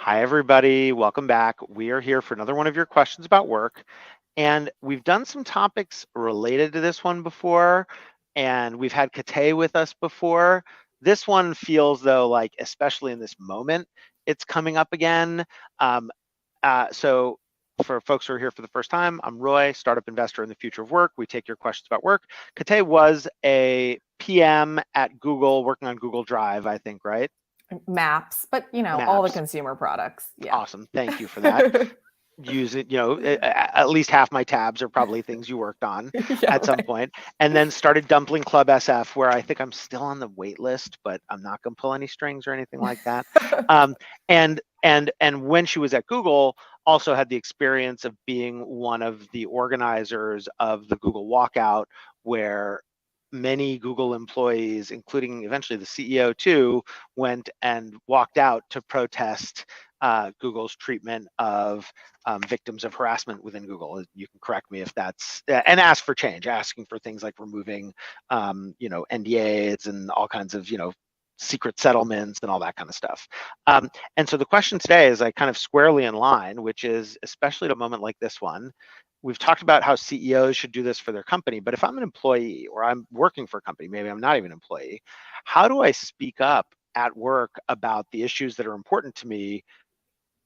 Hi, everybody. Welcome back. We are here for another one of your questions about work. And we've done some topics related to this one before, and we've had Cathay with us before. This one feels, though, like, especially in this moment, it's coming up again. So for folks who are here for the first time, I'm Roy, startup investor in the future of work. We take your questions about work. Cathay was a PM at Google, working on Google Drive, I think, right? Maps, but all the Maps. consumer products. Yeah. Awesome. Thank you for that. Use it, at least half my tabs are probably things you worked on Yeah, at some right. point. And then started Dumpling Club SF, where I think I'm still on the wait list, but I'm not going to pull any strings or anything like that. Um, and when she was at Google, also had the experience of being one of the organizers of the Google walkout, where many Google employees, including eventually the CEO too, went and walked out to protest Google's treatment of victims of harassment within Google. You can correct me if that's, and ask for change, asking for things like removing, NDAs and all kinds of, secret settlements and all that kind of stuff. And so the question today is like kind of squarely in line, which is, especially at a moment like this one, we've talked about how CEOs should do this for their company, but if I'm an employee or I'm working for a company, maybe I'm not even an employee, how do I speak up at work about the issues that are important to me?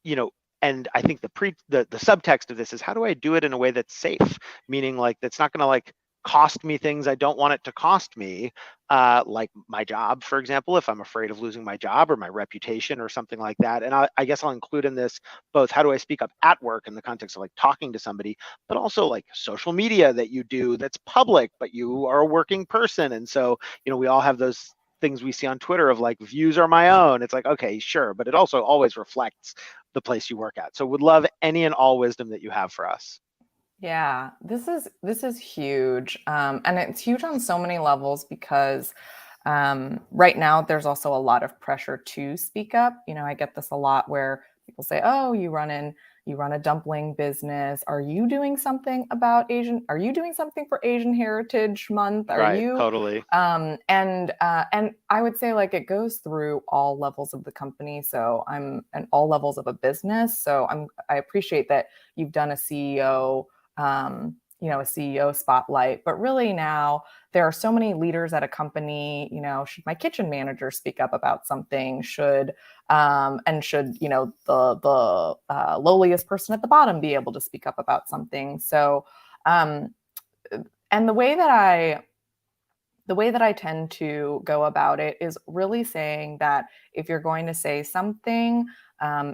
you know and I think the subtext of this is, how do I do it in a way that's safe, meaning like that's not going to like cost me things I don't want it to cost me, like my job, for example, if I'm afraid of losing my job or my reputation or something like that. And I guess I'll include in this both how do I speak up at work in the context of like talking to somebody, but also like social media that you do that's public, but you are a working person. And so, we all have those things we see on Twitter of like, views are my own. It's like, okay, sure, but it also always reflects the place you work at. So would love any and all wisdom that you have for us. Yeah, this is huge, and it's huge on so many levels because right now there's also a lot of pressure to speak up. I get this a lot where people say, "Oh, you run a dumpling business. Are you doing something about Asian? Are you doing something for Asian Heritage Month? Are Right, you?" totally. And I would say like it goes through all levels of the company. So I'm and all levels of a business. So I appreciate that you've done a CEO a CEO spotlight. But really now there are so many leaders at a company. Should my kitchen manager speak up about something? Should the lowliest person at the bottom be able to speak up about something? So, um, and the way that I tend to go about it is really saying that if you're going to say something,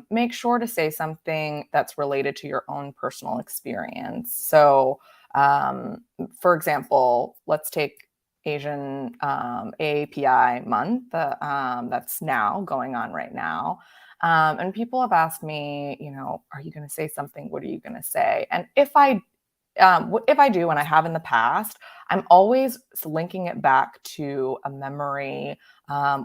make sure to say something that's related to your own personal experience. So, for example, let's take Asian AAPI month that's now going on right now. And people have asked me, are you going to say something? What are you going to say? And if I do, and I have in the past, I'm always linking it back to a memory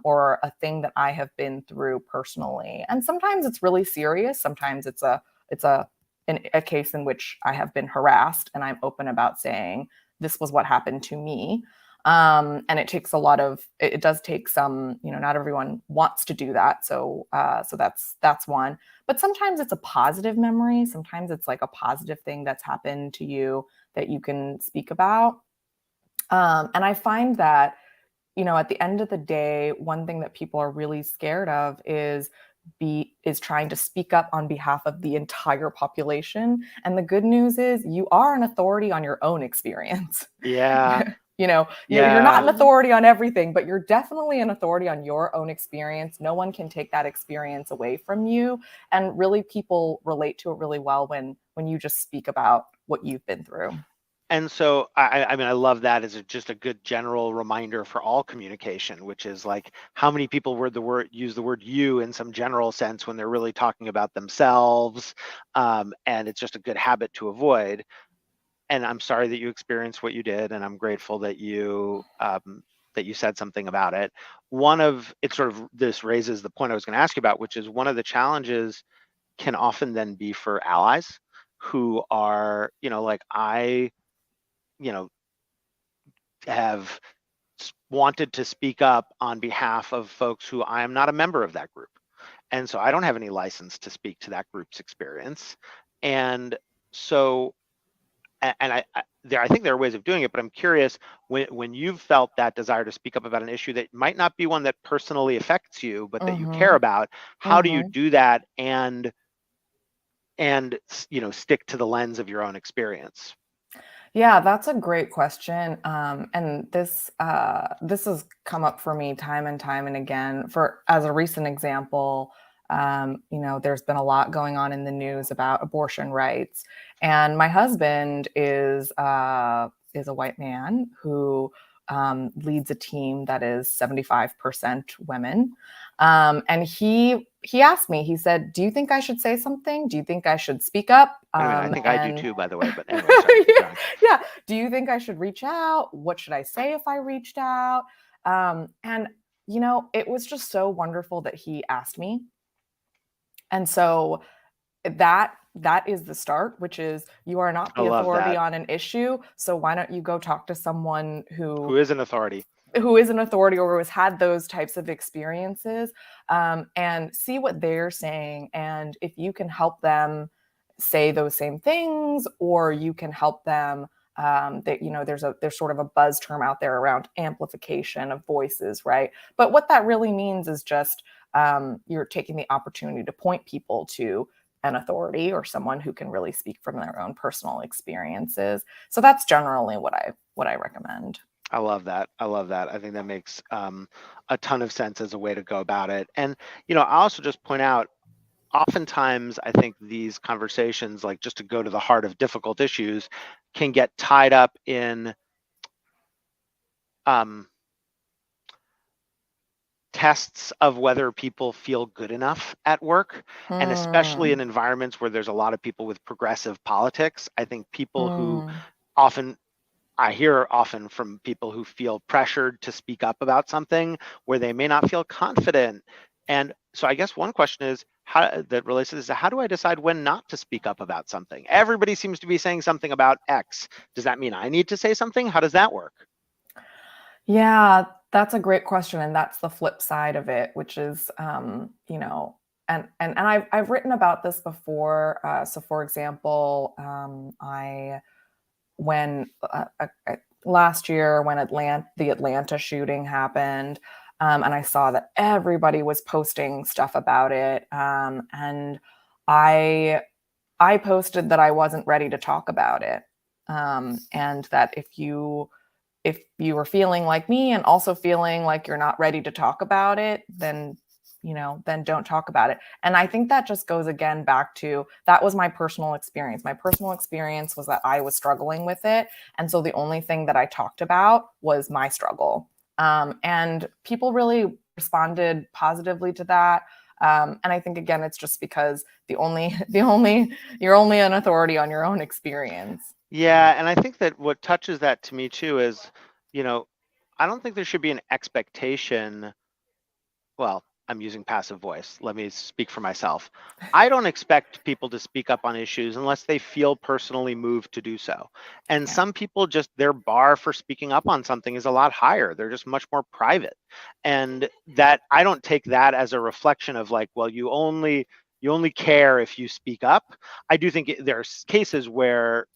or a thing that I have been through personally. And sometimes it's really serious. Sometimes it's a case in which I have been harassed, and I'm open about saying this was what happened to me. And it does take some, not everyone wants to do that. So that's one. But sometimes it's a positive memory. Sometimes it's like a positive thing that's happened to you that you can speak about. And I find that, at the end of the day, one thing that people are really scared of is trying to speak up on behalf of the entire population. And the good news is you are an authority on your own experience. Yeah, You're not yeah. an authority on everything, but you're definitely an authority on your own experience. No one can take that experience away from you. And really, people relate to it really well when you just speak about what you've been through. And so I mean, I love that as just a good general reminder for all communication, which is like, how many people use the word you in some general sense when they're really talking about themselves. And it's just a good habit to avoid. And I'm sorry that you experienced what you did, and I'm grateful that you said something about it. This raises the point I was going to ask you about, which is one of the challenges can often then be for allies who are, like you know, have wanted to speak up on behalf of folks who I am not a member of that group. And so I don't have any license to speak to that group's experience. And so, I think there are ways of doing it, but I'm curious, when you've felt that desire to speak up about an issue that might not be one that personally affects you, but that you care Mm-hmm. about, how do you Mm-hmm. do that and stick to the lens of your own experience? Yeah, that's a great question. And this has come up for me time and time and again. For as a recent example, there's been a lot going on in the news about abortion rights, and my husband is a white man who leads a team that is 75% women. And he asked me, he said, "Do you think I should say something? Do you think I should speak up?" I mean, I think I do And too, by the way, but anyway, sorry, keep going. yeah. Do you think I should reach out? What should I say if I reached out? And it was just so wonderful that he asked me. And so that is the start, which is you are not I the love authority that. on an issue. So why don't you go talk to someone Who is an authority? who is an authority or who has had those types of experiences, and see what they're saying. And if you can help them say those same things, or you can help them, there's sort of a buzz term out there around amplification of voices, right? But what that really means is just you're taking the opportunity to point people to an authority or someone who can really speak from their own personal experiences. So that's generally what I recommend. I love that. I love that. I think that makes a ton of sense as a way to go about it. And, I also just point out, oftentimes I think these conversations, like just to go to the heart of difficult issues, can get tied up in um, tests of whether people feel good enough at work. And especially in Hmm. environments where there's a lot of people with progressive politics, I think people who Mm. often I hear often from people who feel pressured to speak up about something where they may not feel confident. And so I guess one question is how that relates to this is how do I decide when not to speak up about something? Everybody seems to be saying something about X. Does that mean I need to say something? How does that work? Yeah, that's a great question, and that's the flip side of it, which is, and I've written about this before. So, for example, I when last year when the Atlanta shooting happened, and I saw that everybody was posting stuff about it, and I I posted that I wasn't ready to talk about it, and that if you were feeling like me and also feeling like you're not ready to talk about it, then don't talk about it. And I think that just goes again back to that was my personal experience. My personal experience was that I was struggling with it. And so the only thing that I talked about was my struggle. And people really responded positively to that. And I think again, it's just because you're only an authority on your own experience. Yeah, and I think that what touches that to me too is, you know, I don't think there should be an expectation. Well, I'm using passive voice. Let me speak for myself. I don't expect people to speak up on issues unless they feel personally moved to do so. And Yeah. some people just their bar for speaking up on something is a lot higher. They're just much more private. And that I don't take that as a reflection of like, well, you only care if you speak up. I do think there's cases where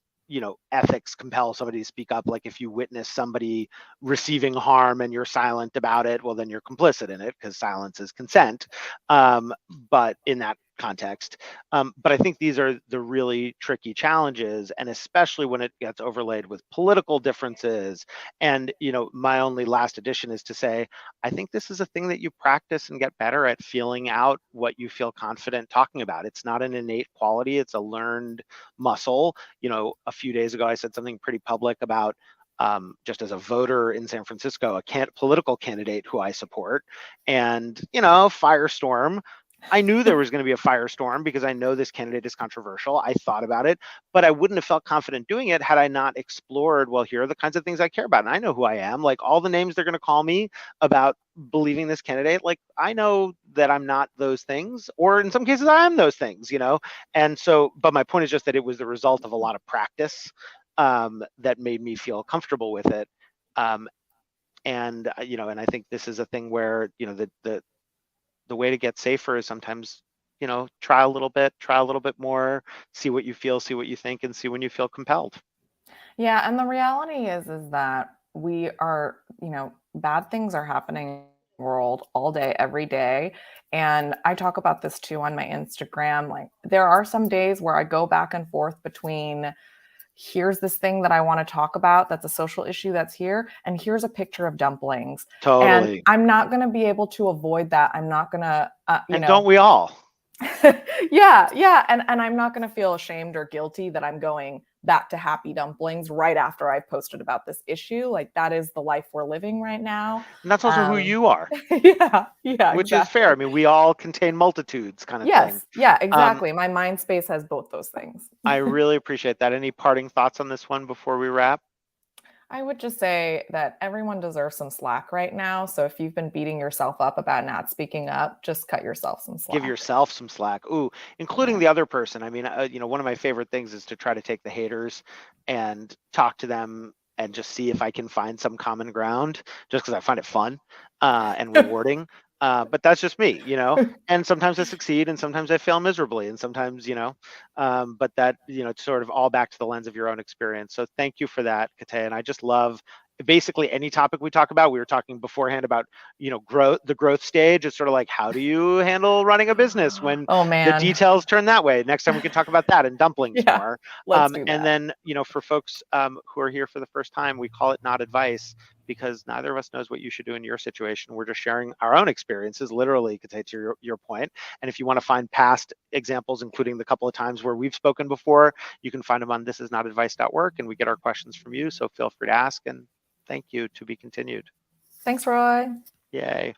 ethics compel somebody to speak up, like if you witness somebody receiving harm and you're silent about it, well, then you're complicit in it because silence is consent. But in that context, but I think these are the really tricky challenges, and especially when it gets overlaid with political differences. And my only last addition is to say, I think this is a thing that you practice and get better at, feeling out what you feel confident talking about. It's not an innate quality; it's a learned muscle. A few days ago, I said something pretty public about just as a voter in San Francisco, a political candidate who I support, and firestorm. I knew there was going to be a firestorm because I know this candidate is controversial. I thought about it, but I wouldn't have felt confident doing it had I not explored, well, here are the kinds of things I care about. And I know who I am. Like all the names they're going to call me about believing this candidate, like I know that I'm not those things, or in some cases I am those things. And so, but my point is just that it was the result of a lot of practice that made me feel comfortable with it. And I think this is a thing where, the the way to get safer is sometimes, try a little bit more, see what you feel, see what you think, and see when you feel compelled. Yeah, and the reality is that we are, bad things are happening in the world all day, every day. And I talk about this too on my Instagram. Like there are some days where I go back and forth between here's this thing that I want to talk about that's a social issue that's here, and here's a picture of dumplings. And Totally. I'm not going to be able to avoid that. I'm not going to, And don't we all? yeah, yeah. And I'm not going to feel ashamed or guilty that I'm going back to happy dumplings right after I posted about this issue. Like that is the life we're living right now. And that's also who Um, you are, yeah, yeah, which is fair. I exactly. mean, we all contain multitudes, kind of thing. Yes, yeah, Um, exactly. My mind space has both those things. I really appreciate that. Any parting thoughts on this one before we wrap? I would just say that everyone deserves some slack right now. So if you've been beating yourself up about not speaking up, just cut yourself some Give slack. yourself some slack. Ooh, including Yeah. the other person. I mean, one of my favorite things is to try to take the haters and talk to them and just see if I can find some common ground, just because I find it fun and rewarding. But that's just me, And sometimes I succeed, and sometimes I fail miserably, and sometimes, but that, it's sort of all back to the lens of your own experience. So thank you for that, Kate. And I just love basically any topic we talk about. We were talking beforehand about the growth stage. It's sort of like, how do you handle running a business when Oh the man. details turn that way? Next time we can talk about that and dumplings Yeah. more. Let's do And that. then for folks who are here for the first time, we call it not advice, because neither of us knows what you should do in your situation. We're just sharing our own experiences, literally, to your point. And if you want to find past examples, including the couple of times where we've spoken before, you can find them on thisisnotadvice.org, and we get our questions from you, so feel free to ask. And thank you. To be continued. Thanks, Roy. Yay.